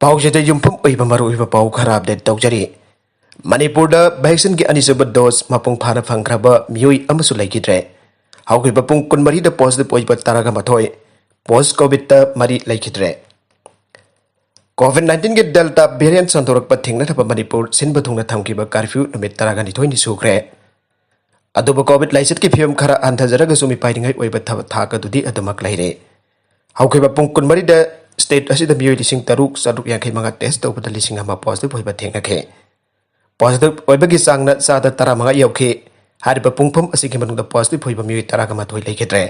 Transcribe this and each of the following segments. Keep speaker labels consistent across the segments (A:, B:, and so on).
A: ꯄꯥꯎꯁꯤꯗ ꯌꯨꯝꯐꯝ ꯑꯣꯏꯕ ꯃꯔꯨꯑꯣꯏꯕ ꯄꯥꯎ ꯈꯔ ꯑꯞꯗꯦꯠ ꯇꯧꯖꯔꯤ꯫ ꯃꯅꯤꯄꯨꯔꯗ ꯚꯦꯛꯁꯤꯟꯒꯤ ꯑꯅꯤꯁꯨꯕ ꯗꯣꯁ ꯃꯄꯨꯡ ꯐꯥꯅ ꯐꯪꯈ꯭ꯔꯕ ꯃꯤꯑꯣꯏ ꯑꯃꯁꯨ ꯂꯩꯈꯤꯗ꯭ꯔꯦ꯫ ꯍꯧꯈꯤꯕ ꯄꯨꯡ 24ꯗ ꯄꯣꯖꯤꯇꯤꯚ ꯑꯣꯏꯕ 12 ꯄꯣꯁ ꯀꯣꯚꯤꯗꯇ 3 ꯂꯩꯈꯤꯗ꯭ꯔꯦ꯫ ꯀꯣꯚꯤꯗ-19ꯒꯤ ꯗꯦꯜꯇꯥ ꯚꯦꯔꯤꯌꯦꯟꯠ ꯁꯟꯗꯣꯔꯛꯄ ꯊꯦꯡꯅꯔꯕ ꯃꯅꯤꯄꯨꯔ ꯁꯤꯟꯕ ꯊꯨꯡꯅ ꯊꯝꯈꯤꯕ ꯀꯔꯐ꯭ꯌꯨ ꯅꯨꯃꯤꯠ 12ꯅꯤ ꯁꯨꯈ꯭ꯔꯦ꯫ ꯑꯗꯨꯕꯨ ꯀꯣꯚꯤꯗ ꯂꯥꯏꯆꯠꯀꯤ ꯐꯤꯚꯝ ꯈꯔ ꯍꯟꯊꯖꯔꯒꯁꯨ ꯃꯤꯄꯥꯏꯅꯤꯡꯉꯥꯏ ꯑꯣꯏꯕ ꯊꯥꯛ ꯑꯗꯨꯗꯤ ꯑꯗꯨꯃꯛ ꯂꯩꯔꯦ꯫ ꯍꯧꯈꯤꯕ ꯄꯨꯡ 24ꯗ ꯁ꯭ꯇꯦꯠ ꯑꯁꯤꯗ ꯃꯤꯑꯣꯏ 6,685 ꯇꯦꯁꯠ ꯇꯧꯕꯗ 1,000 ꯄꯣꯖꯤꯇꯤꯚ ꯑꯣꯏꯕ ꯊꯦꯡꯅꯈꯤ꯫ ꯄꯣꯖꯤꯇꯤꯚ ꯑꯣꯏꯕꯒꯤ ꯆꯥꯡꯅ 15% ꯌꯧꯈꯤ꯫ ꯍꯥꯏꯔꯤꯕ ꯄꯨꯡꯐꯝ ꯑꯁꯤꯒꯤ ꯃꯅꯨꯡꯗ ꯄꯣꯖꯤꯇꯤꯚ ꯑꯣꯏꯕ ꯃꯤꯑꯣꯏ 11 ꯂꯩꯈꯤꯗ꯭ꯔꯦ꯫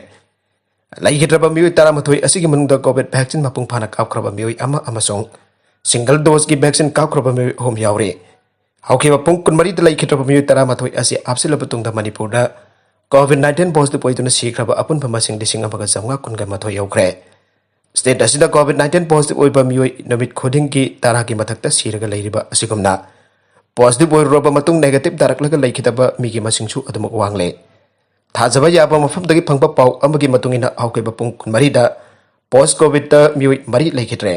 A: ꯂꯩꯈꯤꯗ꯭ꯔꯕ ꯃꯤꯑꯣꯏ 11 ꯑꯁꯤꯒꯤ ꯃꯅꯨꯡꯗ ꯀꯣꯚꯤꯗ ꯚꯦꯛꯁꯤꯟ ꯃꯄꯨꯡ ꯐꯥꯅ ꯀꯥꯞꯈ꯭ꯔꯕ ꯃꯤꯑꯣꯏ 1 ꯑꯃꯁꯨꯡ ꯁꯤꯡꯒꯜ ꯗꯣꯖꯒꯤ ꯚꯦꯛꯁꯤꯟ ꯀꯥꯞꯈ꯭ꯔꯕ ꯃꯤꯑꯣꯏ 3 ꯌꯥꯎꯔꯤ꯫ ꯍꯧꯈꯤꯕ ꯄꯨꯡ 24ꯗ ꯂꯩꯈꯤꯗ꯭ꯔꯕ ꯃꯤꯑꯣꯏ 11 ꯑꯁꯤ ꯍꯥꯞꯆꯤꯜꯂꯕ ꯃꯇꯨꯡꯗ ꯃꯅꯤꯄꯨꯔꯗ ꯀꯣꯚꯤꯗ-19 ꯄꯣꯖꯤꯇꯤꯚ ꯑꯣꯏꯗꯨꯅ ꯁꯤꯈ꯭ꯔꯕ ꯑꯄꯨꯟꯕ ꯃꯁꯤꯡ 1,912 ꯌꯧꯈ꯭ꯔꯦ꯫ ꯁ꯭ꯇꯦꯠ ꯑꯁꯤꯗ ꯀꯣꯚꯤꯗ-19 ꯄꯣꯖꯤꯇꯤꯚ ꯑꯣꯏꯕ ꯃꯤꯑꯣꯏ ꯅꯨꯃꯤꯠ ꯈꯨꯗꯤꯡꯒꯤ 10ꯒꯤ ꯃꯊꯛꯇ ꯁꯤꯔꯒ ꯂꯩꯔꯤꯕ ꯑꯁꯤꯒꯨꯝꯅ ꯄꯣꯖꯤꯇꯤꯚ ꯑꯣꯏꯔꯨꯔꯕ ꯃꯇꯨꯡ ꯅꯦꯒꯦꯇꯤꯚ ꯇꯥꯔꯛꯂꯒ ꯂꯩꯈꯤꯗꯕ ꯃꯤꯒꯤ ꯃꯁꯤꯡꯁꯨ ꯑꯗꯨꯃꯛ ꯋꯥꯡꯂꯦ꯫ ꯊꯥꯖꯕ ꯌꯥꯕ ꯃꯐꯝꯗꯒꯤ ꯐꯪꯕ ꯄꯥꯎ ꯑꯃꯒꯤ ꯃꯇꯨꯡꯏꯟꯅ ꯍꯧꯈꯤꯕ ꯄꯨꯡ 24ꯗ ꯄꯣꯁ ꯀꯣꯚꯤꯗꯇ ꯃꯤꯑꯣꯏ 3 ꯂꯩꯈꯤꯗ꯭ꯔꯦ꯫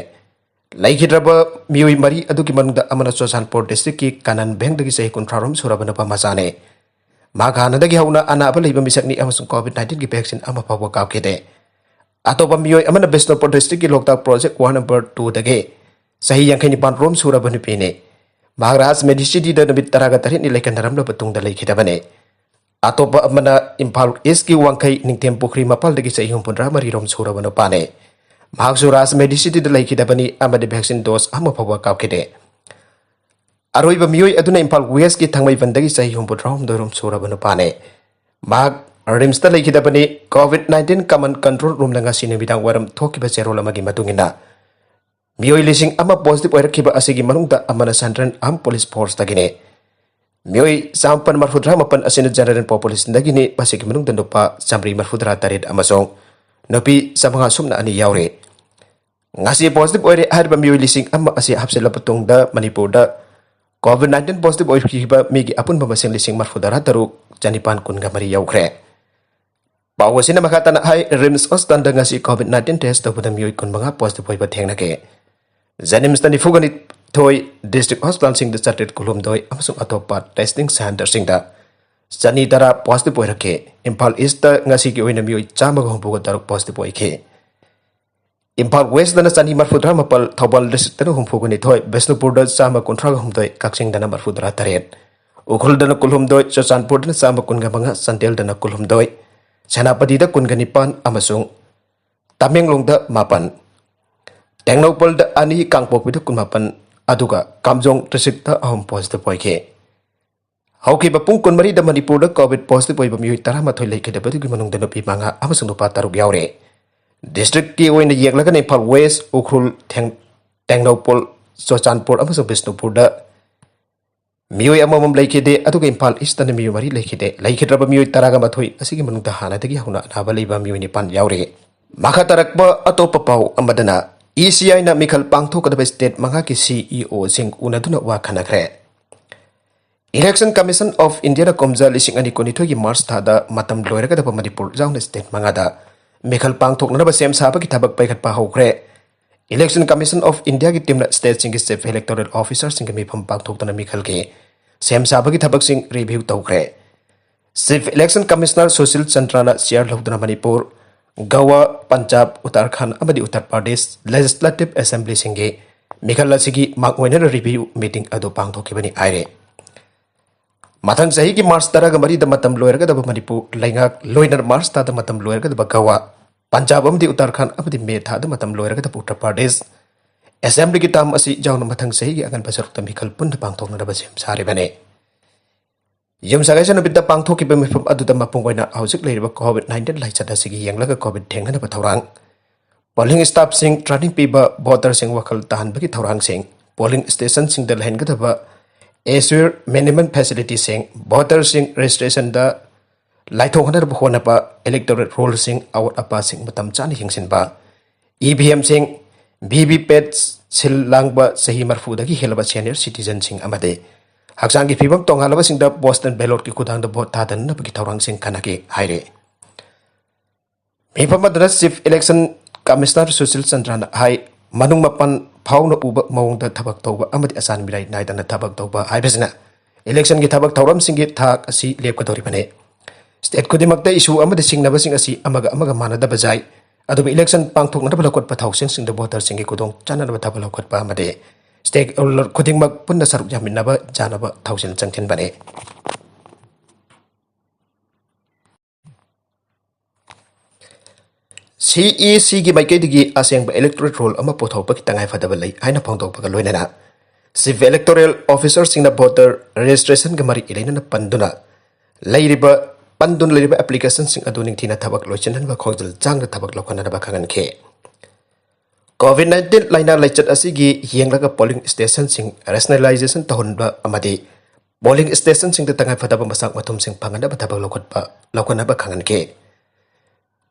A: ꯂꯩꯈꯤꯗ꯭ꯔꯕ ꯃꯤꯑꯣꯏ 3 ꯑꯗꯨꯒꯤ ꯃꯅꯨꯡꯗ ꯑꯃꯅ ꯆꯨꯔꯆꯥꯟꯄꯨꯔ ꯗꯤꯁꯇ꯭ꯔꯤꯛꯀꯤ ꯀꯥꯅꯟꯕꯦꯡꯗꯒꯤ ꯆꯍꯤ 30 ꯁꯨꯔꯕ ꯅꯨꯄꯥ ꯃꯆꯥꯅꯤ꯫ ꯃꯍꯥꯛ ꯍꯥꯟꯅꯗꯒꯤ ꯍꯧꯅ ꯑꯅꯥꯕ ꯂꯩꯕ ꯃꯤꯁꯛꯅꯤ ꯑꯃꯁꯨꯡ ꯀꯣꯚꯤꯗ-19ꯒꯤ ꯚꯦꯛꯁꯤꯟ ꯑꯃ ꯐꯥꯎꯕ ꯀꯥꯞꯈꯤꯗꯦ꯫ ꯑꯇꯣꯞꯄ ꯃꯤꯑꯣꯏ ꯑꯃꯅ ꯕꯤꯁꯅꯨꯄꯨꯔ ꯗꯤꯁꯇ꯭ꯔꯤꯛꯀꯤ ꯂꯣꯛꯇꯥꯛ ꯄ꯭ꯔꯣꯖꯦꯛ ꯋꯥꯔꯗ ꯅꯝꯕꯔ 2ꯗꯒꯤ ꯆꯍꯤ 59 ꯁꯨꯔꯕ ꯅꯨꯄꯤꯅꯤ꯫ ꯃꯍꯥꯛ ꯔꯥꯖ ꯃꯦꯗꯤꯁꯤꯇꯤꯗ ꯅꯨꯃꯤꯠ 18ꯅꯤ ꯂꯩꯈꯠꯅꯔꯝꯂꯕ ꯇꯨꯡꯗ ꯂꯩꯈꯤꯗꯕꯅꯤ꯫ ꯑꯇꯣꯞꯄ ꯑꯃꯅ ꯏꯝꯐꯥꯜ ꯏꯁꯀꯤ ꯋꯥꯡꯈꯩ ꯅꯤꯡꯊꯦꯝꯄꯨꯈ꯭ꯔꯤ ꯃꯄꯥꯜꯗꯒꯤ ꯆꯍꯤ 63 ꯁꯨꯔꯕ ꯅꯨꯄꯥꯅꯤ꯫ ꯃꯍꯥꯛꯁꯨ ꯔꯥꯖ ꯃꯦꯗꯤꯁꯤꯇꯤꯗ ꯂꯩꯈꯤꯗꯕꯅꯤ ꯑꯃꯗꯤ ꯚꯦꯛꯁꯤꯟ ꯗꯣꯁ ꯑꯃ ꯐꯥꯎꯕ ꯀꯥꯞꯈꯤꯗꯦ꯫ ꯑꯔꯣꯏꯕ ꯃꯤꯑꯣꯏ ꯑꯗꯨꯅ ꯏꯝꯐꯥꯜ ꯋꯦꯁꯀꯤ ꯊꯥꯡꯃꯩꯕꯟꯗꯒꯤ ꯆꯍꯤ 62 ꯁꯨꯔꯕ ꯅꯨꯄꯥꯅꯤ꯫ ꯃꯍꯥꯛ ꯔꯤꯝꯁꯇ ꯂꯩꯈꯤꯗꯕꯅꯤ꯫ ꯀꯣꯚꯤꯗ-19 ꯀꯃꯟ ꯀꯟꯇ꯭ꯔꯣꯜ ꯔꯨꯝꯅ ꯉꯁꯤ ꯅꯨꯃꯤꯗꯥꯡ ꯋꯥꯏꯔꯝ ꯊꯣꯛꯈꯤꯕ ꯆꯦꯔꯣꯜ ꯑꯃꯒꯤ ꯃꯇꯨꯡꯏꯟꯅ ꯃꯤꯑꯣꯏ 1,000 ꯄꯣꯖꯤꯇꯤꯚ ꯑꯣꯏꯔꯛꯈꯤꯕ ꯑꯁꯤꯒꯤ ꯃꯅꯨꯡꯗ ꯑꯃꯅ ꯁꯦꯟꯇ꯭ꯔꯦꯜ ꯑꯥꯔꯝ ꯄꯨꯂꯤꯁ ꯐꯣꯔꯁꯇꯒꯤꯅꯤ꯫ ꯃꯤꯑꯣꯏ 139 ꯑꯁꯤꯅ ꯖꯦꯅꯔꯦꯜ ꯄꯣꯄꯨꯂꯦꯁꯟꯗꯒꯤꯅꯤ꯫ ꯃꯁꯤꯒꯤ ꯃꯅꯨꯡꯗ ꯅꯨꯄꯥ 138 ꯑꯃꯁꯨꯡ ꯅꯨꯄꯤ 502 ꯌꯥꯎꯔꯤ꯫ ꯉꯁꯤ ꯄꯣꯖꯤꯇꯤꯚ ꯑꯣꯏꯔꯦ ꯍꯥꯏꯔꯤꯕ ꯃꯤꯑꯣꯏ 1,000 ꯑꯁꯤ ꯍꯥꯞꯆꯤꯜꯂꯕ ꯃꯇꯨꯡꯗ ꯃꯅꯤꯄꯨꯔꯗ ꯀꯣꯚꯤꯗ-19 ꯄꯣꯖꯤꯇꯤꯚ ꯑꯣꯏꯈꯤꯕ ꯃꯤꯒꯤ ꯑꯄꯨꯟꯕ ꯃꯁꯤꯡ 1,063,913 ꯌꯧꯈ꯭ꯔꯦ꯫ ꯄꯥꯎ ꯑꯁꯤꯅ ꯃꯈꯥ ꯇꯥꯅ ꯍꯥꯏ ꯔꯤꯝꯁ ꯍꯣꯁꯄꯤꯇꯥꯜꯗ ꯉꯁꯤ ꯀꯣꯚꯤꯗ-19 ꯇꯦꯁꯠ ꯇꯧꯕꯗ ꯃꯤꯑꯣꯏ 15 ꯄꯣꯖꯤꯇꯤꯚ ꯑꯣꯏꯕ ꯊꯦꯡꯅꯈꯤ꯫ ꯖꯦꯅꯤꯝꯁꯇ 92, ꯗꯤꯁꯇ꯭ꯔꯤꯛ ꯍꯣꯁꯄꯤꯇꯥꯜꯁꯤꯡꯗ 912 ꯑꯃꯁꯨꯡ ꯑꯇꯣꯞꯄ ꯇꯦꯁꯇꯤꯡ ꯁꯦꯟꯇꯔꯁꯤꯡꯗ 110 ꯄꯣꯖꯤꯇꯤꯚ ꯑꯣꯏꯔꯛꯈꯤ꯫ ꯏꯝꯐꯥꯜ ꯏꯁꯇ ꯉꯁꯤꯒꯤ ꯑꯣꯏꯅ ꯃꯤꯑꯣꯏ 163 ꯄꯣꯖꯤꯇꯤꯚ ꯑꯣꯏꯈꯤ꯫ ꯏꯝꯐꯥꯜ ꯋꯦꯁꯇꯅ 139, ꯊꯧꯕꯥꯜ ꯗꯤꯁꯇ꯭ꯔꯤꯛꯇꯅ 62, ꯕꯤꯁꯅꯨꯄꯨꯔꯗ 138, ꯀꯛꯆꯤꯡꯗꯅ 38, ꯎꯈ꯭ꯔꯨꯜꯗꯅ 12, ꯆꯨꯔꯆꯥꯟꯄꯨꯔꯗꯅ 125, ꯆꯥꯟꯗꯦꯜꯗꯅ 12, ꯁꯦꯅꯥꯄꯇꯤꯗ 19 ꯑꯃꯁꯨꯡ ꯇꯃꯦꯡꯂꯣꯡꯗ 9, ꯇꯦꯡꯅꯧꯄꯜꯗ 2, ꯀꯥꯡꯄꯣꯛꯄꯤꯗ 19 ꯑꯗꯨꯒ ꯀꯥꯝꯖꯣꯡ ꯗꯤꯁꯇ꯭ꯔꯤꯛꯇ 3 ꯄꯣꯖꯤꯇꯤꯚ ꯑꯣꯏꯈꯤ꯫ ꯍꯧꯈꯤꯕ ꯄꯨꯡ 24ꯗ ꯃꯅꯤꯄꯨꯔꯗ ꯀꯣꯚꯤꯗ ꯄꯣꯖꯤꯇꯤꯚ ꯑꯣꯏꯕ ꯃꯤꯑꯣꯏ 11 ꯂꯩꯈꯤꯗꯕꯗꯨꯒꯤ ꯃꯅꯨꯡꯗ ꯅꯨꯄꯤ 5 ꯑꯃꯁꯨꯡ ꯅꯨꯄꯥ 6 ꯌꯥꯎꯔꯤ꯫ ꯗꯤꯁꯇ꯭ꯔꯤꯛꯀꯤ ꯑꯣꯏꯅ ꯌꯦꯡꯂꯒꯅ ꯏꯝꯐꯥꯜ ꯋꯦꯁ, ꯎꯈ꯭ꯔꯨꯜ, ꯇꯦꯡꯅꯧꯄꯜ, ꯆꯨꯔꯆꯥꯟꯄꯨꯔ ꯑꯃꯁꯨꯡ ꯕꯤꯁꯅꯨꯄꯨꯔꯗ ꯃꯤꯑꯣꯏ ꯑꯃꯃꯝ ꯂꯩꯈꯤꯗꯦ ꯑꯗꯨꯒ ꯏꯝꯐꯥꯜ ꯏꯁꯇꯅ ꯃꯤꯑꯣꯏ 3 ꯂꯩꯈꯤꯗꯦ꯫ ꯂꯩꯈꯤꯗ꯭ꯔꯕ ꯃꯤꯑꯣꯏ 12 ꯑꯁꯤꯒꯤ ꯃꯅꯨꯡꯗ ꯍꯥꯟꯅꯗꯒꯤ ꯍꯧꯅ ꯑꯅꯥꯕ ꯂꯩꯕ ꯃꯤꯑꯣꯏ 9 ꯌꯥꯎꯔꯤ꯫ ꯃꯈꯥ ꯇꯥꯔꯛꯄ ꯑꯇꯣꯞꯄ ꯄꯥꯎ ꯑꯃꯗꯅ ECIꯅ ꯃꯤꯈꯜ ꯄꯥꯡꯊꯣꯛꯀꯗꯕ ꯁ꯭ꯇꯦꯠ 5ꯒꯤ CEOꯁꯤꯡ ꯎꯅꯗꯨꯅ ꯋꯥ ꯈꯟꯅꯈ꯭ꯔꯦ꯫ ꯏꯂꯦꯛꯁꯟ ꯀꯃꯤꯁꯟ ꯑꯣꯐ ꯏꯟꯗꯤꯌꯥꯅ ꯀꯨꯝꯖꯥ 2022ꯒꯤ ꯃꯥꯔꯆ ꯊꯥꯗ ꯃꯇꯝ ꯂꯣꯏꯔꯒꯗꯕ ꯃꯅꯤꯄꯨꯔ ꯌꯥꯎꯅ ꯁ꯭ꯇꯦꯠ 5ꯗ ꯃꯤꯈꯜ ꯄꯥꯡꯊꯣꯛꯅꯅꯕ ꯁꯦꯝ ꯁꯥꯕꯒꯤ ꯊꯕꯛ ꯄꯥꯏꯈꯠꯄ ꯍꯧꯈ꯭ꯔꯦ꯫ ꯏꯂꯦꯛꯁꯟ ꯀꯃꯤꯁꯟ ꯑꯣꯐ ꯏꯟꯗꯤꯌꯥꯒꯤ ꯇꯤꯝꯅ ꯁ꯭ꯇꯦꯠꯁꯤꯡꯒꯤ ꯆꯤꯐ ꯏꯂꯦꯛꯇꯣꯔꯦꯜ ꯑꯣꯐꯤꯁꯥꯔꯁꯤꯡꯒ ꯃꯤꯐꯝ ꯄꯥꯡꯊꯣꯛꯇꯨꯅ ꯃꯤꯈꯜꯒꯤ ꯁꯦꯝ ꯁꯥꯕꯒꯤ ꯊꯕꯛꯁꯤꯡ ꯔꯤꯚꯤꯌꯨ ꯇꯧꯈ꯭ꯔꯦ꯫ Chief election commissioner Sushil ꯆꯟꯗ꯭ꯔꯅ chair ꯂꯧꯗꯨꯅ ꯃꯅꯤꯄꯨꯔ, ꯒꯋꯥ, ꯄꯟꯖꯥꯕ, ꯎꯠꯇꯔꯈꯟꯗ ꯑꯃꯗꯤ ꯎꯠꯇꯔ ꯄ꯭ꯔꯗꯦꯁ ꯂꯦꯖꯤꯁꯂꯦꯇꯤꯚ ꯑꯦꯁꯦꯝꯕ꯭ꯂꯤꯁꯤꯡꯒꯤ ꯃꯤꯈꯜ ꯑꯁꯤꯒꯤ ꯃꯥꯡꯑꯣꯏꯅꯅ ꯔꯤꯚꯤꯌꯨ ꯃꯤꯇꯤꯡ ꯑꯗꯨ ꯄꯥꯡꯊꯣꯛꯈꯤꯕꯅꯤ ꯍꯥꯏꯔꯦ꯫ ꯃꯊꯪ ꯆꯍꯤꯒꯤ ꯃꯥꯔꯆ 13ꯗ ꯃꯇꯝ ꯂꯣꯏꯔꯒꯗꯕ ꯃꯅꯤꯄꯨꯔ ꯂꯩꯉꯥꯛ ꯂꯣꯏꯅ ꯃꯥꯔꯆ ꯊꯥꯗ ꯃꯇꯝ ꯂꯣꯏꯔꯒꯗꯕ ꯒꯋꯥ, ꯄꯟꯖꯥꯕ ꯑꯃꯗꯤ ꯎꯠꯇꯔꯈꯟꯗ ꯑꯃꯗꯤ ꯃꯦ ꯊꯥꯗ ꯃꯇꯝ ꯂꯣꯏꯔꯒꯗꯕ ꯎꯠꯇꯔ ꯄ꯭ꯔꯗꯦꯁ ꯑꯦꯁꯦꯝꯕ꯭ꯂꯤꯒꯤ ꯇꯥꯝ ꯑꯁꯤ ꯌꯥꯎꯅ ꯃꯊꯪ ꯆꯍꯤꯒꯤ ꯑꯉꯟꯕ ꯁꯔꯨꯛꯇ ꯃꯤꯈꯜ ꯄꯨꯟꯅ ꯄꯥꯡꯊꯣꯛꯅꯅꯕ ꯁꯦꯝ ꯁꯥꯔꯤꯕꯅꯤ꯫ ꯌꯨꯝꯁꯀꯩꯁ ꯅꯨꯃꯤꯠꯇ ꯄꯥꯡꯊꯣꯛꯈꯤꯕ ꯃꯤꯐꯝ ꯑꯗꯨꯗ ꯃꯄꯨꯡ ꯑꯣꯏꯅ ꯍꯧꯖꯤꯛ ꯂꯩꯔꯤꯕ ꯀꯣꯚꯤꯗ-19 ꯂꯥꯏꯆꯠ ꯑꯁꯤꯒꯤ ꯌꯦꯡꯂꯒ ꯀꯣꯚꯤꯗ ꯊꯦꯡꯅꯅꯕ ꯊꯧꯔꯥꯡ, ꯄꯣꯂꯤꯡ ꯁ꯭ꯇꯥꯐꯁꯤꯡ ꯇ꯭ꯔꯦꯅꯤꯡ ꯄꯤꯕ, ꯚꯣꯇꯔꯁꯤꯡ ꯋꯥꯈꯜ ꯇꯥꯍꯟꯕꯒꯤ ꯊꯧꯔꯥꯡꯁꯤꯡ, ꯄꯣꯂꯤꯡ ꯁ꯭ꯇꯦꯁꯟꯁꯤꯡꯗ ꯂꯩꯍꯟꯒꯗꯕ ꯑꯦꯁ꯭ꯌꯨꯔ ꯃꯤꯅꯤꯃꯝ ꯐꯦꯁꯤꯂꯤꯇꯤꯁꯤꯡ, ꯚꯣꯇꯔꯁꯤꯡ ꯔꯦꯖꯤꯁꯇ꯭ꯔꯦꯁꯟꯗ ꯂꯥꯏꯊꯣꯛꯍꯟꯅꯕ ꯍꯣꯠꯅꯕ, ꯏꯂꯦꯛꯇꯣꯔꯦꯜ ꯔꯣꯜꯁꯤꯡ ꯑꯋꯥꯠ ꯑꯄꯥꯁꯤꯡ ꯃꯇꯝ ꯆꯥꯅ ꯌꯦꯡꯁꯤꯟꯕ, EVMꯁꯤꯡ, VVPAT ꯁꯤꯜ ꯂꯥꯡꯕ ꯆꯍꯤ 40ꯗꯒꯤ ꯍꯦꯜꯂꯕ ꯁꯦꯅꯤꯌꯔ ꯁꯤꯇꯤꯖꯟꯁꯤꯡ ꯑꯃꯗꯤ ꯍꯛꯆꯥꯡꯒꯤ ꯐꯤꯕꯝ ꯇꯣꯉꯥꯟꯕꯁꯤꯡꯗ ꯄꯣꯁꯇꯜ ꯕꯦꯂꯣꯠꯀꯤ ꯈꯨꯠꯊꯥꯡꯗ ꯚꯣꯠ ꯊꯥꯗꯅꯕꯒꯤ ꯊꯧꯔꯥꯡꯁꯤꯡ ꯈꯟꯅꯈꯤ ꯍꯥꯏꯔꯦ꯫ ꯃꯤꯐꯝ ꯑꯗꯨꯗ chief election commissioner Sushil ꯆꯟꯗ꯭ꯔꯅ hi manung mapan fauna uba mawngda thabak tawba amadi asan mirai naidana thabak tawba haibasina election gi thabak thawram singi thak asi lepkadori bane state kudimakta issue amadi singnabasing asi amaga manadaba jai aduba election pangthoknadaba lakotpa thawsing singda voter singi kudong chanadaba thabak lakotpa amadi stakeholder kudingmak punna saruk yaminaba janaba thawsin changthin bane CEC gi maikei asengba electoral roll ama pothokpa ki tangai fadaba lei haina phongdokpa ga loinana Chief Electoral Officer singna voter registration ga mari ilaina na panduna leiriba pandun leiriba application sing aduning thina thabak loichen ba khojal jangna thabak lokana ba khangan khe COVID-19 laina laichat asigi yenglaga polling station sing rationalization tahunba amadi polling station sing tangai fadaba masak mathum sing phangana ba thabak lokana ba khangan khe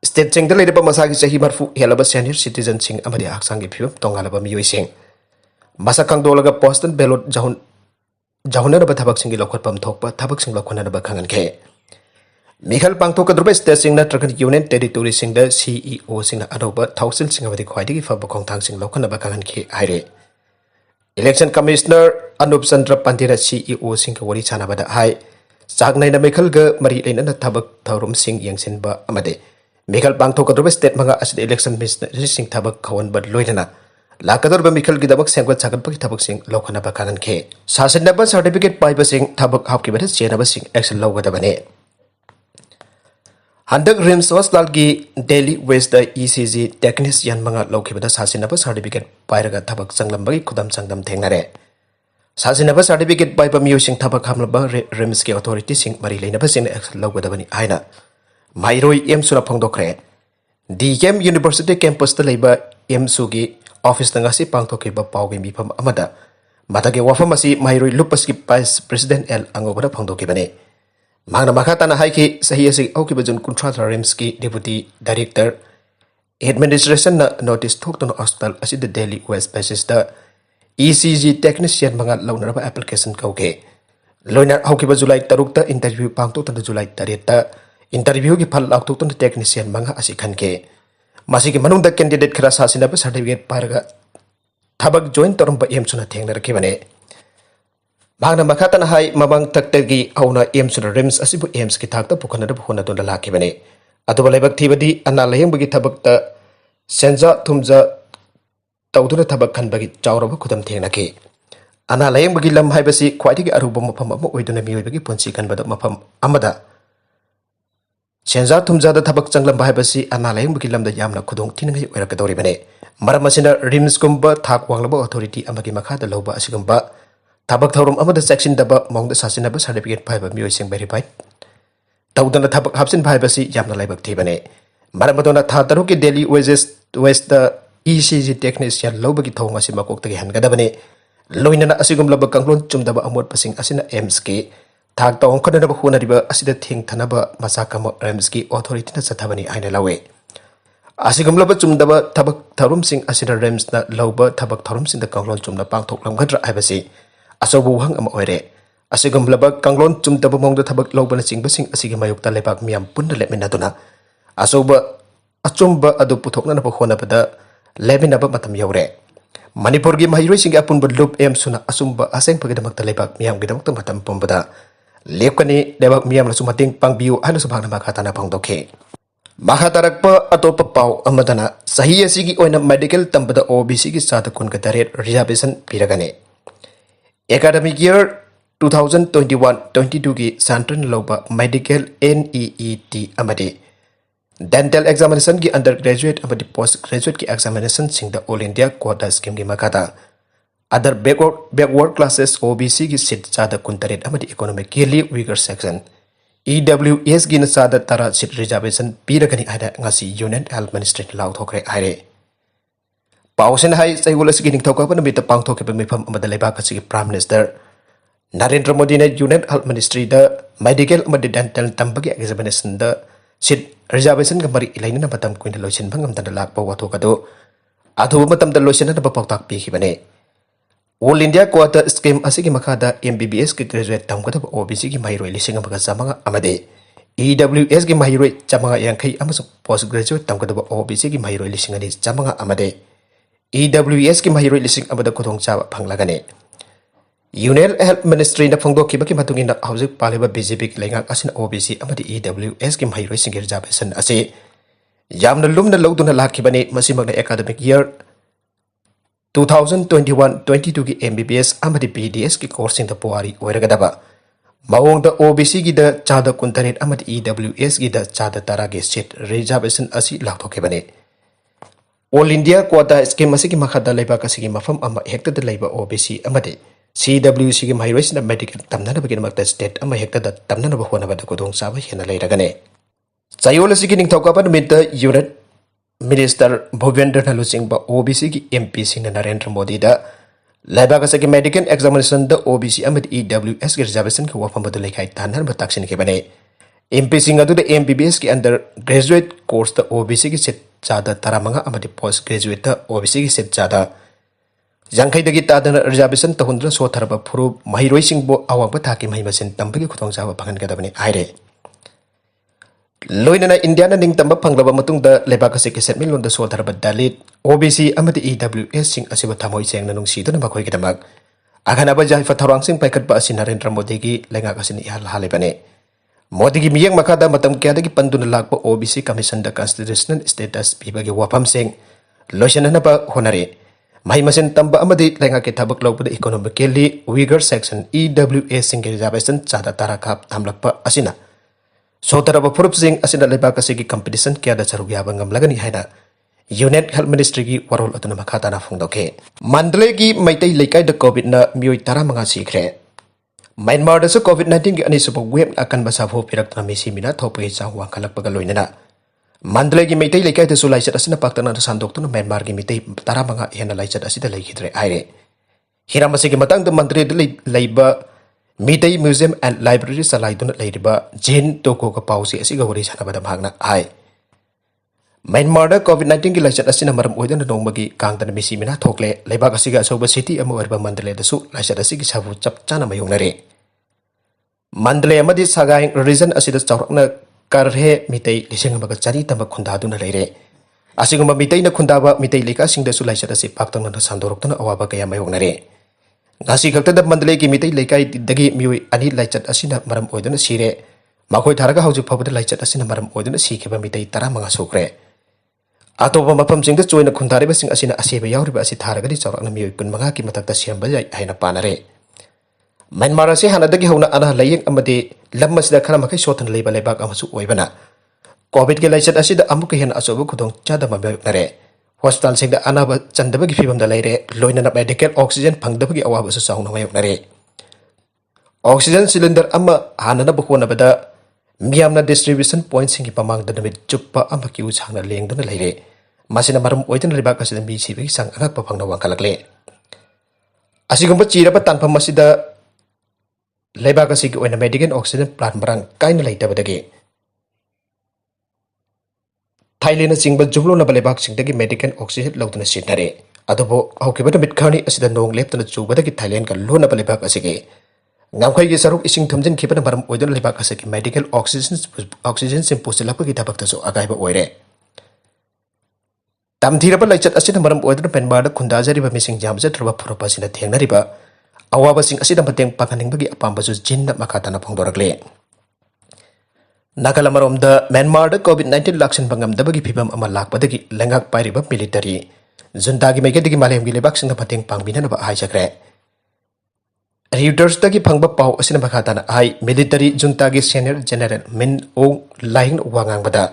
A: State sing dalai ba masagi sahi marfu helaba senior citizen sing amadi aksang iphium tongalaba miyoi sing masakang dolaga postal ballot jahuna ba thabak singi lokot pam thokpa thabak sing lokona ba khangan khe Mikhal pangthok kadruba state sing na trakan union territory sing da CEO sing na adoba thousand sing amadi khwaidi gi faba khongthang sing lokona ba khangan khe haire Election Commissioner Anup Chandra Pandira CEO sing ka wari chana ba da hai chagnai na Mikhal ga mari leina na thabak thaurum sing yangsin ba amade Mikhal pangthok kadruba state manga aside election minister sing thabak khawan ba loinana Lakador ba Mikhal gidabak sengwa chagat pagi thabak sing lokana ba kangan khe sasin ba certificate pai ba sing thabak hapki ba chena ba sing action lawada bane Handak Rims Hospital gi Delhi West da ECG technician manga lokhi ba sasin ba certificate pai raga thabak changlam ba khudam changdam thengnare sasin ba certificate pai ba miyo sing thabak hamla ba Rims ki authority sing mari leina ba sing action lawada bani aina Mairoi em sura phongdokre DKM University campus ta leiba em sugi office tanga si pangthoki ba pawgi mifam amada matage wafam asi Mairoi lupas ki vice president L angobara phongdoki bane mangna makata na haiki sahi asi auki bajun contractor Rims ki deputy director administration na notice thoktono hospital asi the Delhi West basis da ECG technician manga launara ba application kauke loinar auki ba July 3 ta interview pangtokta July 3 ta interview ki phal laktoktono technician manga asi khanke masigi manungda candidate khara sasina ba certificate paraga thabak join torumba em suna thengna rakibane bangna makata na hai mabang taktagi auna em suna Rims asibu ems ki thakta pukhana da pukhana donda lakibane atuba lebak thibadi anna leheng bagi thabak ta senja thumja tawduna thabak khan bagi chawraba khudam thengna ki anna leheng bagi lam hai basi khwaiti ki aruba mafam ama oiduna miyoi bagi ponsi kan bada mafam amada Senja thumja da thabak changlam bai basi ana layeng bagi lamda yamna khudong thingai oirakadori bane maram asina Rims kumba thak wanglaba authority amagi makha da loba asigamba thabak thorum amada section daba mongda sasina ba certificate bai ba miyoi sing verified tawdana thabak hapsin bai basi yamna laibak thi bane maram adona tha taru ki Delhi West da ECG technician loba gi thong asi makok tagi hangada bane loinana asigum laba kanglon chumdaba amot pasing asina ems ki Thak tong khana ba khuna riba asida thing thanaba masakama Rims ki authority na chathabani aina lawe asigumla ba chumdaba thabak tharum sing asida Rims na lawba thabak tharum sing da kanglon chumna pangthok lamgadra aibasi asobu hang ama oire asigumla ba kanglon chumdaba mongda thabak lawba na chingba sing asigi mayukta lebak miam punna lemina duna asoba achumba adu puthokna na ba khona bada lemina ba matam yaure Manipur gi mahiroi sing apun ba loop em suna asumba aseng pagadamak ta lebak miam gidamak ta matam pombada lepkani lebak miyam la sumating pangbiu ana subhana makata na pangdokhe makatarakpa atopa pau amadana sahi asigi oina medical tambada OBC gi sata kun ka daret reservation piragane academic year 2021-22 gi santran loba medical NEET amade dental examination gi undergraduate amadi postgraduate gi examination sing the all India quota scheme gi makata other backward classes OBC gi sit chada kuntaret amadi economically weaker section EWS gi na chada tara sit reservation piragani ada ngasi Union Health Ministry law thokre aire pausen hai saigula sigi ning thoka pan bita pang thoke mifam amada leba ka sigi Prime Minister Narendra Modi na Union Health Ministry da medical amadi dental tambagi examination da sit reservation ga mari ilaina na matam kuin loisin bangam da lak pa watho ka do adu matam da loisin na ba pawtak pi khibane All India Quota Scheme asigi makada MBBS ki graduate tamgada OBC ki mahiroi lising amaga samanga amade EWS ki mahiroi chamanga yangkai amasu postgraduate tamgada OBC ki mahiroi lising ani chamanga amade EWS की mahiroi lising amada khudong chawa phanglagane Union Health Ministry na phongdokkiba ki matungina hauzik paliba BJP ki lengak asin OBC amadi EWS ki mahiroi singir jabesan ase yamna lumna lawduna lakhibani masimagna academic year 2021-22 की MBBS amadi BDS की course da puari oiragadaba maung da OBC की da chada kuntaret amadi EWS की da chada tara ge seat reservation asi lakthokibani All India quota scheme asiki makhada laiba kasigi mafam ama hekta da laiba OBC amadi CWC की mahiroi na medical tamnana bagin magda state ama hekta da tamnana ba hona bada kodong saba hena lairagane Chayol asiki ningthaukaban minta unit Minister Bhuvendra Nalusingba OBC की MP Singh Narendra Modi दा लाइबाग असकी medical examination द OBC अमद EWS के reservation के वफम बदल लेखाई तानर बताक्सिन के बने MP सिंह अदु द MBBS के अंदर ग्रेजुएट कोर्स द OBC की सीट ज्यादा तरामंगा अमद पोस्ट ग्रेजुएट द OBC की सीट ज्यादा जंखै दगी तादन रिजर्वेशन तहुंद्र सोथरब फुरु महिरोई सिंह बो अवांग थाकी महिमसिन तंबगी खुतोंग जाबा भगन गदबने आइरे लोइनना इंडिया ना निंगतंबा फंगलबा मतुंग द लेबाक से के सेटमेंट लोन द सोथरब दालित OBC अमदि EWS सिंह असिब थामोइ सेंगना नुंगसीदुना मखोइ के दमक अखनाबा जाइफा थौरांग सिंह पाइखतबा असि नरेंद्र मोदी की लेंगाक असिन इहाल हालेबने मोदी की मियंग मखादा मतम क्यादगी पंदुना लाकबा OBC कमीशन द कॉन्स्टिट्यूशनल स्टेटस पीबगे वाफम सिंह लोइसननबा होनरे महिमसिन तंबा अमदि लेंगाक के थबक लौबदा इकोनॉमिकली वीगर सेक्शन EWS सिंह के रिजर्वेशन चादा तारा खाप थामलकपा असिना सोतरब फुरुप सिंह असिना लेबाक असिगी कंपटीशन क्या the चरुग याबा ngamlagani haina Union Health Ministry की warol atuna makhata na phongdoke Mandalay की maitai leikai da covid na mioi tara manga sikre Myanmar da su covid-19 की anisubog web akan basafo pirak na misi mina thopai changwa khalak pagal loinana Mandalay की maitai leikai da su laichat asina paktana da sandok tu na Myanmar की mitai tara manga hena laichat asida laikhidre aire hiramasi की matang da Mandalay da leiba Mitai Museum and Library salaiduna leiriba Jane Toko ka pausi asiga wari sanabada magna ai Myanmar da COVID-19 ki laichat asina maram oidana nongmagi kangdana misi mina thokle leibak asiga soba city ama warba Mandalay da su laichat asigi sabu chap chana mayongnare Mandalay amadi sagai region asida chawrakna karhe mitai lising amaga chari tamba khundaduna leire asiguma mitai na khundaba mitai leka singda su laichat asi paktangna sandoroktuna awaba kaya mayongnare ngasi khakta Mandalay की मिtai लेकाई दगी मियोई अनि लाइचत असिना मरम ओइदन सिरे माखोइ थारगा हौजु फबद लाइचत असिना मरम ओइदन सिखेबा मिtai 15 सोक्रे अतोबा मफम सिंगदा चोइना खुंथारेबा सिंग असिना असेबा यावरिबा असि थारगदि चौरकना मियोई 15 की मतकता सेमबा याई हाइना पानरे Myanmar असे हानादगी हौना अना लायेंग अमदे लम्मसिदा खरा मखै सोथन लेबा लेबाक अमसु ओइबना कोविड के लाइचत असिदा अमुक हेन अचोबा खुदोंग चादमा बेनरे Hospital sing da anaba chandabagi fibam da leire loinana medical oxygen phangdabagi awaba su sauna mayoknare oxygen cylinder ama hanana bukhona bada miyamna distribution point singi pamang da namit chuppa ama ki usangna lengdana leire masina maram oitan riba kasida mi sibi sang anak pa phangna wangkalakle asigumba chiraba tanpam masida leba kasigi oina medical oxygen plant marang kaina leitabadagi Thailand singba jumlo na balebak singdagi medical oxygen lawduna sinare adobo hokibada mitkhani asida nong leptana chubadagi Thailand ka lona balebak asige ngamkhai gi saruk ising thamjin khibana baram oidon lebak asigi medical oxygen sim pusilapagi tabakta so agaiba oire tamthiraba laichat asida baram oidon Myanmar da khundajari ba mising jamja throba phoropa sina thengnariba awaba sing asida mateng panganingbagi apamba su jinna makatana phongdorakle Nakalamarom da Myanmar da COVID-19 laksan bangam dabagi phibam ama lakpadagi lengak pairiba military junta gi megedigi malem gi lebak singna pateng pangbina ba hai sakre Reuters dagi phangba pau asina bakhatana ai military junta gi senior general Min Aung Hlaing wangang bada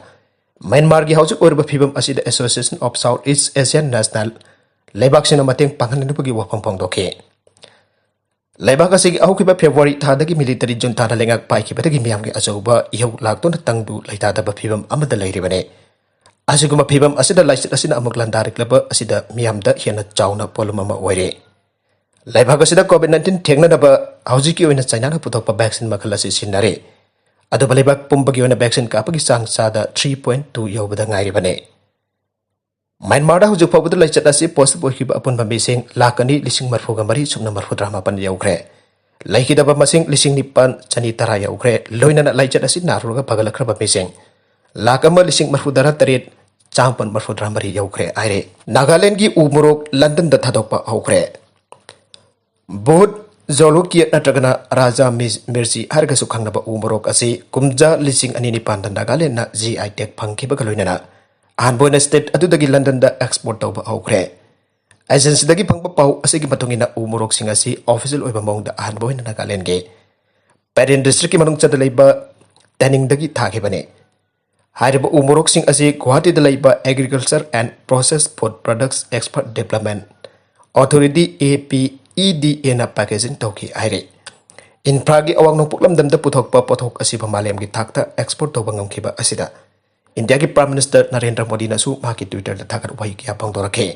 A: Myanmar gi haujuk orba phibam asida Association of Southeast Asian National lebak singna mateng panghan bagi wapam pangdoke Laibak asigi ahukiba February thadagi military junta na lengak paikibadagi miyamgi achauba ihau laktuna tangdu laitadaba phibam amada lairibane asiguma phibam asida laichat asina amuk landariklaba asida miyamda hena chauna polum ama oire laibak asida COVID-19 thengnadaba haujiki oina China na puthokpa vaccine makhal asi sinare aduba laibak pumbagi oina vaccine kapagi sang sada 3.2 yobada ngairibane Myanmar da hujuk fawbada laichat asi post boikiba apunba mising lakani lising marfuga mari sumna marfudra mapan yaukre laikidaba masing lising nipan chani tara yaukre loinana laichat asi naruga pagalakraba mising lakama lising marfudara tarit चांगपन मरफुद्रा मरी यौखरे आइरे नागालैंड की उमरोक London the थादोकपा हौखरे बहुत जोलुकी नत्रगना राजा मिर्ची हरगसु खंगनबा उमरोक असी कुमजा लिसिंग अनि निपान नागालैंड ना GI tag फंखिबा गलोइनना अहनबोन स्टेट अदुदगी लंदन द एक्सपोर्ट तौबा हौखरे एजेंसी दगी फंगबा पाउ असिगी मतुंगिना उमरोक सिंग असी ऑफिशियल ओइबा मौंग द अहनबोन नागालैंड गे पेरेन डिस्ट्रिक्ट की मनुंग चद लैबा टैनिंग दगी थाखेबने हारिबा उमरोक सिंग असी गुवाहाटी द लैबा agriculture and process food products expert development authority APEDA ना पैकेजिंग तौकी आइरे इन्फ्रा की अवांग नोपुलम दम द पुथोकपा पोथोक असी मालेम की थाकता एक्सपोर्ट तौबा ngomkhiba asida इंडिया की प्राइम मिनिस्टर नरेंद्र मोदी नसु माकी ट्विटर द थाकर वही किया फोंदोरखे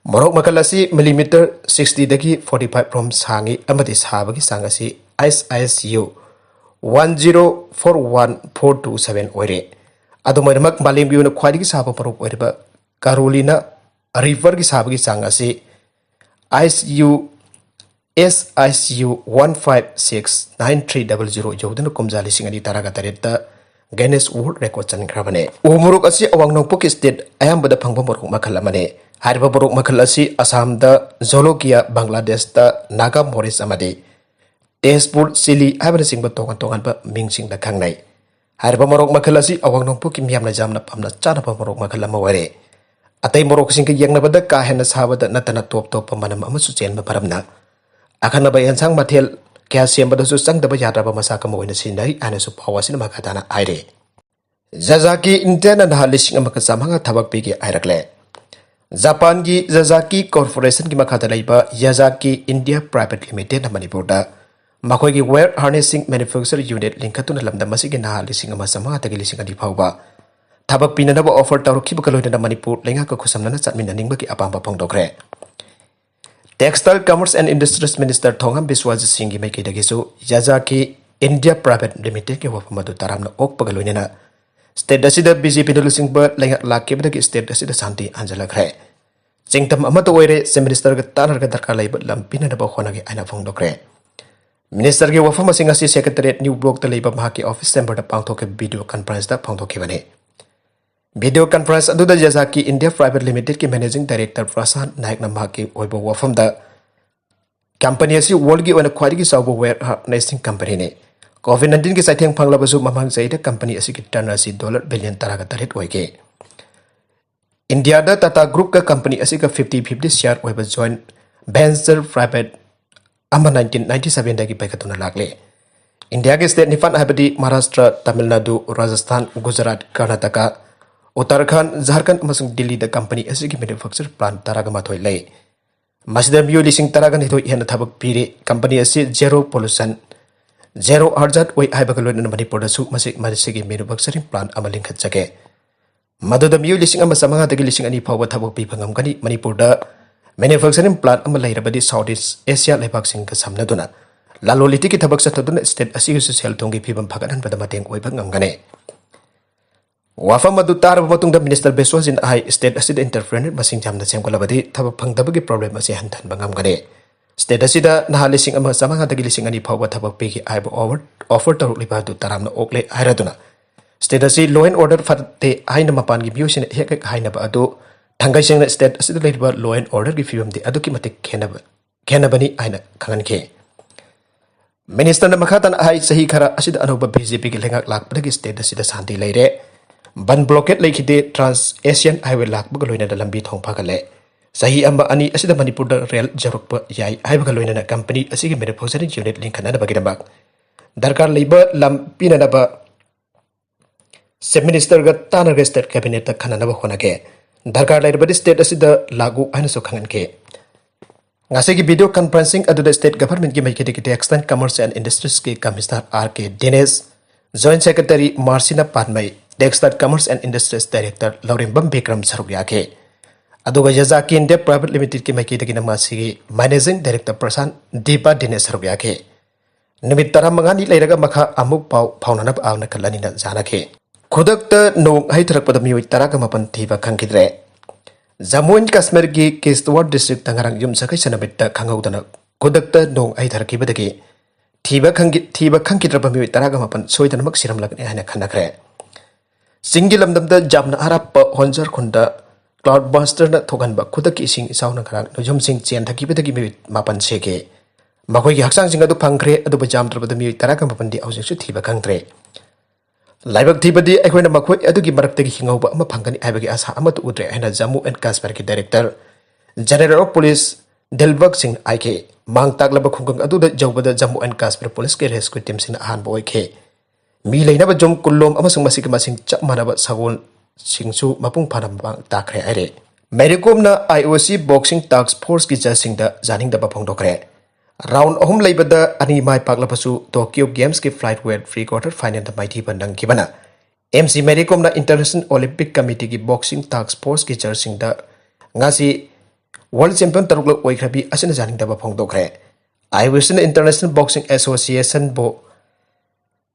A: मोरok makal asi millimeter 60 dagi 45 from sangi amadi sabagi sangasi ISISU 10414227 oire adumoimak malim biuna khwadi ki saba porok oireba Carolina river ki sabagi sangasi ISU 1569300 yodana kumjali singani taraga tareta Guinness World Record chaningrabane umuruk asi awang nongpok state ayambada phangba morok makal amane hariba borok makal asi Assam da Zolokia Bangladesh da Naga Morris amade Tezpur Sili abana singba tongan tongan ba mingsing da khangnai hariba morok makal asi awang nongpok ki miyamna jamna pamna chana ba morok makal amaware atai morok sing ki yangna bada ka hena sabada natana top top manam amasu chenma paramna akhana ba yansang mathel kya sembada su sangdaba yadaba masaka moina sinari anasu phawasina makatana aire Jazaki Indiana na halising amaka samanga thabak pigi airakle Japan की Yazaki Corporation की मखादा लैबा Yazaki India Private Limited na Manipur da मखोई की wire harnessing manufacture unit लिंखतुना lambda मसिगे ना लिसिंग अमा समा तगी लिसिंग अदि फावबा थबक पिननबा offer तौरखिब कलोइना Manipur लेंगा को खुसमना चटमिननिंग की अपांबा फोंदोखरे textile commerce and industries minister Thongam Biswajit Singh की मैकेदगिसु Yazaki India Private Limited के वफम मदु तारामना ओक पगलोइना स्टेट असिदा बीजेपी दलसिंग ब लेंगा लाकेबदगी स्टेट असिदा शांति अंजलखरे चिंगतम अमत ओइरे से मिनिस्टर ग तानरग दरकार लैब लंपिनदब होनागे आइना फोंदोखरे मिनिस्टर के वफम सिंह असि सेक्रेटरीट न्यू ब्लॉक त लैब महाकी ऑफिस चेंबर द पांगथोके वीडियो कॉन्फ्रेंस द फोंदोखिबने वीडियो कॉन्फ्रेंस अदुदा Yazaki India Private Limited की मैनेजिंग डायरेक्टर प्रशांत नायक न महाकी ओइबो वफम द कंपनी असि वर्ल्ड की ओना ख्वाइदगी साउबो वेयर हार्नेसिंग कंपनी ने COVID-19 की साइथिंग फंगलाबसु ममांग जाइदा कंपनी असि की टर्न असि $1 बिलियन तरागा तरेट ओइगे इंडिया दा टाटा ग्रुप का कंपनी असि का 50-50 शेयर ओइबा जॉइंट वेंचर प्राइवेट अमा 1997 दगी पैखतुना लागले इंडिया के स्टेट निफान हाबदी महाराष्ट्र तमिलनाडु राजस्थान गुजरात कर्नाटका उत्तराखंड झारखंड अमसुंग दिल्ली दा कंपनी असि की मैन्युफैक्चर प्लांट तरागा माथोय लै मसिदा मियो लिसिंग तरागा निथोय हेना थबक पीरे कंपनी असि जेरो pollution Zero Arjat Way Ibagaloid and Manipur Su Masik Marisigi manufacturing plant Amalink Hatsake. Mother the Mu listing Amasamanga the Gilling any power tabo Pipangam Manipur da manufacturing plant Amalay Badi Southeast Asia Lepaxing Kasamnaduna. Lalolitiki Tabakataduna state as you sell Tongi Pibam Pagadan by the Mating Webangangane. Wafamadutar Motung the Minister Beswas in I state acid interference Masing Jam the same Golabadi Tabapang Dabagi problem as a Hantan Bangamgane. State asida nahalising ama samanga dagilising ani phawa thabak pegi aibo offer tarukli ba du taramna okle airaduna state asi law and order fatte haina mapan gi view sin hek haina ba adu thangai singna state asida leiba law and order gi film de adu ki matik khenabani aina khangan ke minister na makhatan ai sahi khara asida anoba BJP gi lengak lak padagi state asida santi leire ban blockade leikhide trans asian highway lak ba loina da lambi thong phagale Sahi amba ani asida Manipur da rail jarukpa yai aibaga loina company asigi manufacturing unit link kana bagidabak darkar leiba lam pinanaba sub minister ga tanarga state cabinet ta khanana ba khonake darkar leiba state asida lagu aina so khangan ke ngasigi video conferencing adu state government ki maikete ki extend commerce and industries ke commissioner RK Dinesh joint secretary Marcina Padmai textile commerce and industries director Laurimbam Bikram Sarugya ke Aduga Yazaki India Private Limited की Macat की नमासी managing director प्रशांत दीपा दिनेश रुपया के निमित तरह मंगानी लेरगा मखा अमुक पाव फाउननब आवना कल्लानी न जाना के खुदक नोंग हाई थरक पदमी तरह का मपन थीबा खंकिद्रे जम्मू एंड कश्मीर की किश्तवाड़ डिस्ट्रिक्ट तंगरंग युम सकै सनबित खंगौदना खुदक नोंग हाई थरक की बदगे थीबा खंकिद्रब मी तरह का मपन सोइदनमक सिरम लगने हाना खनखरे Singi lamdamda jamna harap honjar khunda cloudbuster na thogan ba khuda ki sing isaw na kharang nujum sing chen thaki bedagi mi mapan sege makoi gi haksang sing adu phangkre adu ba jam trabada mi tara kam pandi au sing su thiba khangtre laibak thibadi aikoina makoi adu gi marak tagi hingau ba ama phangkani aibagi asa ama tu udre hena Jammu and Kashmir ki director general of police Delbag Singh aike mang taklaba khungkang adu da jawbada Jammu and Kashmir police ke rescue team sing ahan boy ke mi leina ba jom kullom amasung masik masing chak manaba sagol singsu mapung phanam bang takre are Mericom na IOC boxing task force ki jasing da janing da bapong dokre round ohum leibada ani mai pakla pasu Tokyo Games ki flyweight free quarter final da mighty bandang kibana MC Mericom na International Olympic Committee ki boxing task force ki jasing da ngasi world champion tarukla oikhrabi asina janing da bapong dokre IOC na International Boxing Association bo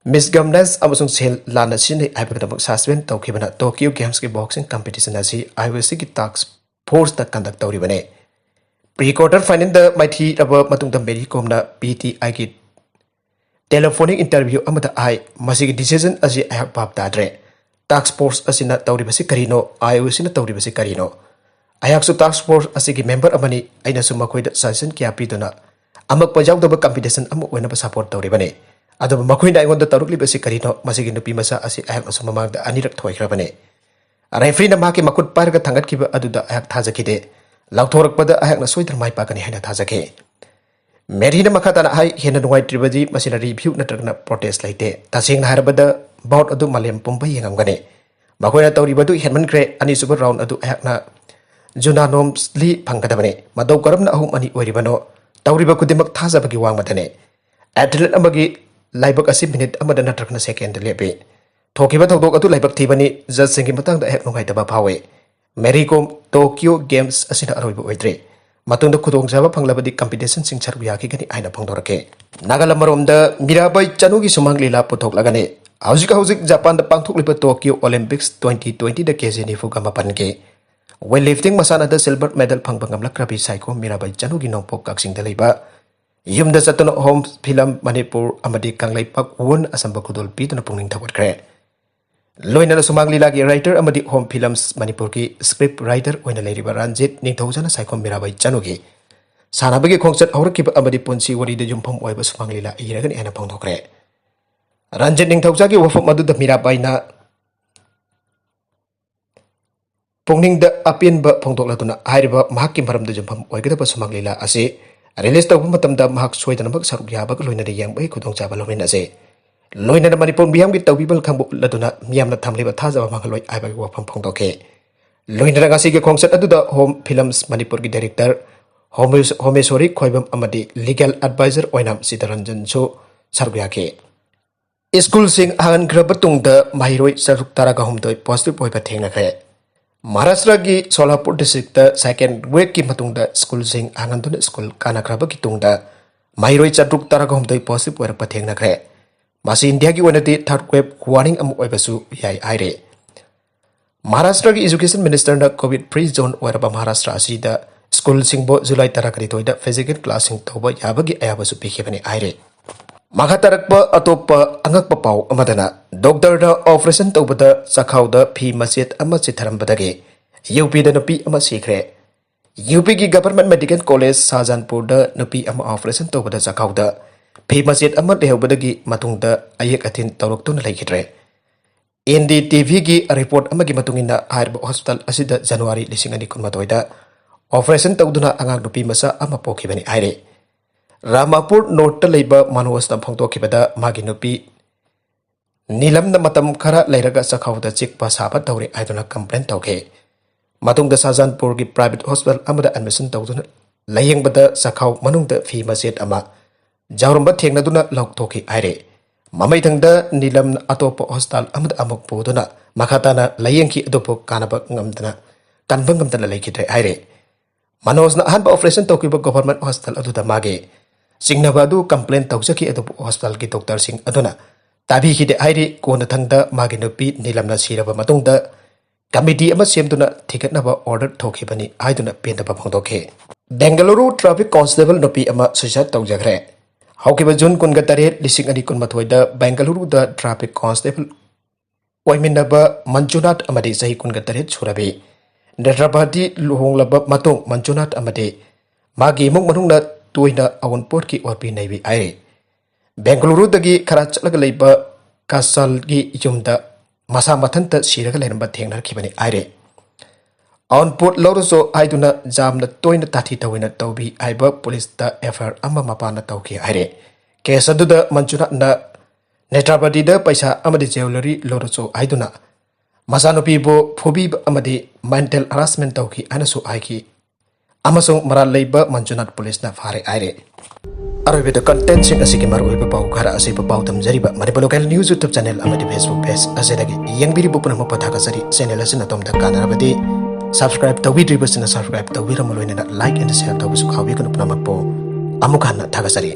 A: misgovernance amasung sel lana sini aibagdamuk suspend tawkhibana Tokyo Games ki boxing competition asi IOC ki task force da conduct tawribane pre-quarter final da maithi raba matung da Mericom na PTI ki telephonic interview amada ai masigi decision asi ayak pap dadre task force asina tawribasi karino IOC na tawribasi karino ayak su task force asi ki member amani aina su makoi da sanction kya piduna amak pajau da competition amu wena ba support tawribane ado makoi da ngonda tarukli basi karino masigi nupi masa asi ayak asu mamang da anirak thoikrabane referee na maki makut par ga thangat kiba adu da ayak thajaki lautorak pada ayak na soidar mai pakani haina thajake merina makata na hai hena nuai tribadi masina review na tragna protest laite tasing na harbada bout adu malem pumba yengamgane makoi na tawri badu henman kre ani super round adu ayak na juna noms li phangkadabane madau karam na ahum ani oribano tawri ba kudimak thajabagi wangmadane athlete amagi laibak asi minute amada na tragna second lepe thokiba thodok atu laibak thibani judge singi matang da ayak nungai daba phawe Mericom Tokyo Games asina aroiba oidre matunda khudong jaba phanglabadi competition sing charbu yaki gani aina phangdorake nagala maromda Mirabai Chanu gi sumang lila puthok lagane hauzik Japan da pangthok liba Tokyo Olympics 2020 da kezeni fugama panke weightlifting masana da silver medal phangbangam lakrabi saiko Mirabai Chanu gi nongpok kaksing da leiba yumda satana home film Manipur amadi kanglai pak won asamba kudol pituna pungning thawat loina na sumang lila ki writer amadi home films Manipur ki script writer oina leiriba Ranjit Ningthaujana Saikom Mirabai Chanu gi sanabagi khongchat haurakkiba amadi punsi wari da jumpham oiba sumang lila iragani ana phangthokre Ranjit Ningthauja gi wafam adu da Mirabai na pungning da apin ba phangthoklatuna hairiba mahakki maram da jumpham oigada sumang lila ase release tawba matamda mahak soidana bak saruk yaba ga loina da yangbai khudong chaba lomin ase loina na Manipur biyam gi tawbibal khangbu laduna miyamna thamliba thajaba mangaloi aibagi wafam phangdoke loina na ngasi gi khongsat adu da home films Manipur gi director Homesori Khoibam amadi legal advisor oinam Sitaranjan so sarbyake school sing hangan grabatung da mahiroi saruk taraga homdoi positive oiba thengna kre Maharashtra gi Solapur district da second week ki matung da school sing hangan dun school kana graba ki tung da mahiroi saruk taraga homdoi positive oiba thengna kre Masi India ki wanati third wave warning amu oibasu yai aire Maharashtra ki education minister na COVID free zone oiraba Maharashtra asida school singbo July tarakari toida physical classing toba yabagi ayabasu pikhibani aire Makatarakpa atopa angakpa pau amadana doctor da operation tobada sakhauda phi masjid ama chitharambadagi UP da nupi ama sikre UP ki government medical college Sajanpur da nupi ama operation tobada sakhauda phi masjid ama lehubadagi matungda ayek athin tawraktuna laikhidre NDTV ki report amagi matungina harba hospital asida January 2019 da operation tawduna angang nupi masa ama pokhibani aire Ramapur North leiba Manuwas na phangtokibada magi nupi Nilam na matam khara leiraga sakhauda chikpa sabat tawre aiduna complaint tawke matungda Sajanpur ki private hospital amada admission tawduna layengbada sakhau manungda phi masjid ama Jauramba thengnaduna lauktoki aire mamai thangda Nilam atopa hospital amada amok poduna makhatana layengki adopo kanaba ngamdana kanbangamdana laikidre aire Manosna hanba operation tawkiba government hospital aduda mage singnabadu complaint tawjaki adopo hospital ki doctor sing aduna tabi hide aire kona thangda mage nupi Nilamna siraba matungda committee ama semduna thikatnaba order thokibani aiduna pendaba phangdoke Bengaluru traffic constable nupi ama suicide tawjagre Haukiba June kunga taret lising ani kun mathoida Bengaluru da traffic constable ꯑꯣꯏꯃꯤꯟꯅꯕ Manjunath ꯑꯃꯗꯤ ꯆꯍꯤ 19 ꯁꯨꯔꯕꯤ ꯅꯦꯇ꯭ꯔꯥꯚꯇꯤ ꯂꯨꯍꯣꯡꯂꯕ ꯃꯇꯨꯡ ꯃꯟꯖꯨꯅꯥꯊ ꯑꯃꯗꯤ ꯃꯥꯒꯤ ꯏꯃꯨꯡ ꯃꯅꯨꯡꯅ ꯇꯣꯏꯅ ꯑꯋꯨꯟꯄꯣꯠꯀꯤ ꯑꯣꯠꯄꯤ ꯅꯩꯕꯤ ꯍꯥꯏꯔꯤ ꯕꯦꯡꯒꯂꯨꯔꯨꯗꯒꯤ ꯈꯔ ꯆꯠꯂꯒ ꯂꯩꯕ ꯀꯥꯁꯜꯒꯤ ꯌꯨꯝꯗ ꯃꯁꯥ ꯃꯊꯟꯇ ꯁꯤꯔꯒ ꯂꯩꯔꯝꯕ ꯊꯦꯡꯅꯔꯛꯈꯤꯕꯅꯤ ꯍꯥꯏꯔꯤ ꯑꯋꯨꯟꯄꯣꯠ ꯂꯧꯔꯁꯨ ꯍꯥꯏꯗꯨꯅ ꯖꯥꯝꯅ ꯇꯣꯏꯅ ꯇꯥꯊꯤ ꯇꯧꯏꯅ ꯇꯧꯕꯤ ꯍꯥꯏꯕ ꯄꯨꯂꯤꯁꯇ ꯑꯦꯐꯑꯥꯏꯑꯥꯔ ꯑꯃ ꯃꯄꯥꯟꯅ ꯇꯧꯈꯤ ꯍꯥꯏꯔꯤ ꯀꯦꯁ ꯑꯗꯨꯗ ꯃꯟꯖꯨꯅꯥꯊꯅ ꯅꯦꯇ꯭ꯔꯥꯚꯇꯤꯗ ꯄꯩꯁꯥ ꯑꯃꯗꯤ ꯖꯨꯋꯦꯂꯔꯤ ꯂꯧꯔꯁꯨ ꯍꯥꯏꯗꯨꯅ ꯃꯆꯥꯅꯨꯄꯤꯕꯨ ꯐꯨꯕꯤꯕ ꯑꯃꯗꯤ ꯃꯦꯟꯇꯦꯜ ꯍꯔꯥꯁꯃꯦꯟ ꯇꯧꯈꯤ ꯍꯥꯏꯅꯁꯨ ꯍꯥꯏꯈꯤ ꯑꯃꯁꯨꯡ ꯃꯔꯥꯜ ꯂꯩꯕ ꯃꯟꯖꯨꯅꯥꯊ ꯄꯨꯂꯤꯁꯅ ꯐꯥꯔꯦ ꯍꯥꯏꯔꯤ ꯑꯔꯣꯏꯕꯗ ꯀꯟꯇꯦꯟꯠꯁꯤꯡ ꯑꯁꯤꯒꯤ ꯃꯔꯨꯑꯣꯏꯕ ꯄꯥꯎ ꯈꯔ ꯑꯁꯤꯕꯨ ꯄꯥꯎ ꯇꯝꯖꯔꯤꯕ Manipur local news YouTube channel ꯑꯃꯗꯤ ꯐꯦꯁꯕꯨꯛ ꯄꯦꯖ ꯑꯁꯤꯗꯒꯤ ꯌꯦꯡꯕꯤꯔꯤꯕ ꯄꯨꯝꯅꯃꯛꯄꯨ ꯊꯥꯒꯠꯆꯔꯤ ꯆꯦꯅꯦꯜ ꯑꯁꯤꯅ ꯑꯗꯣꯝꯗ ꯀꯥꯟꯅꯔꯕꯗꯤ ꯁꯕꯁꯀ꯭राꯏꯕ ꯇꯧꯕꯤꯗ꯭ꯔꯤꯕꯁꯤꯅ ꯁꯕꯁꯀ꯭राꯏꯕ ꯇꯧꯕꯤꯔꯝꯃ ꯂꯣꯏꯅꯅ ꯂꯥꯏꯛ ꯑꯦꯟड ꯁꯦꯌꯔ ꯇꯧꯕꯁꯨ ꯈꯥꯎꯕꯤꯒꯅꯨ ꯄꯨꯝꯅꯃꯛꯄꯨ ꯑꯃꯨꯛ ꯍꯟꯅ ꯊꯥꯒꯠꯆꯔꯤ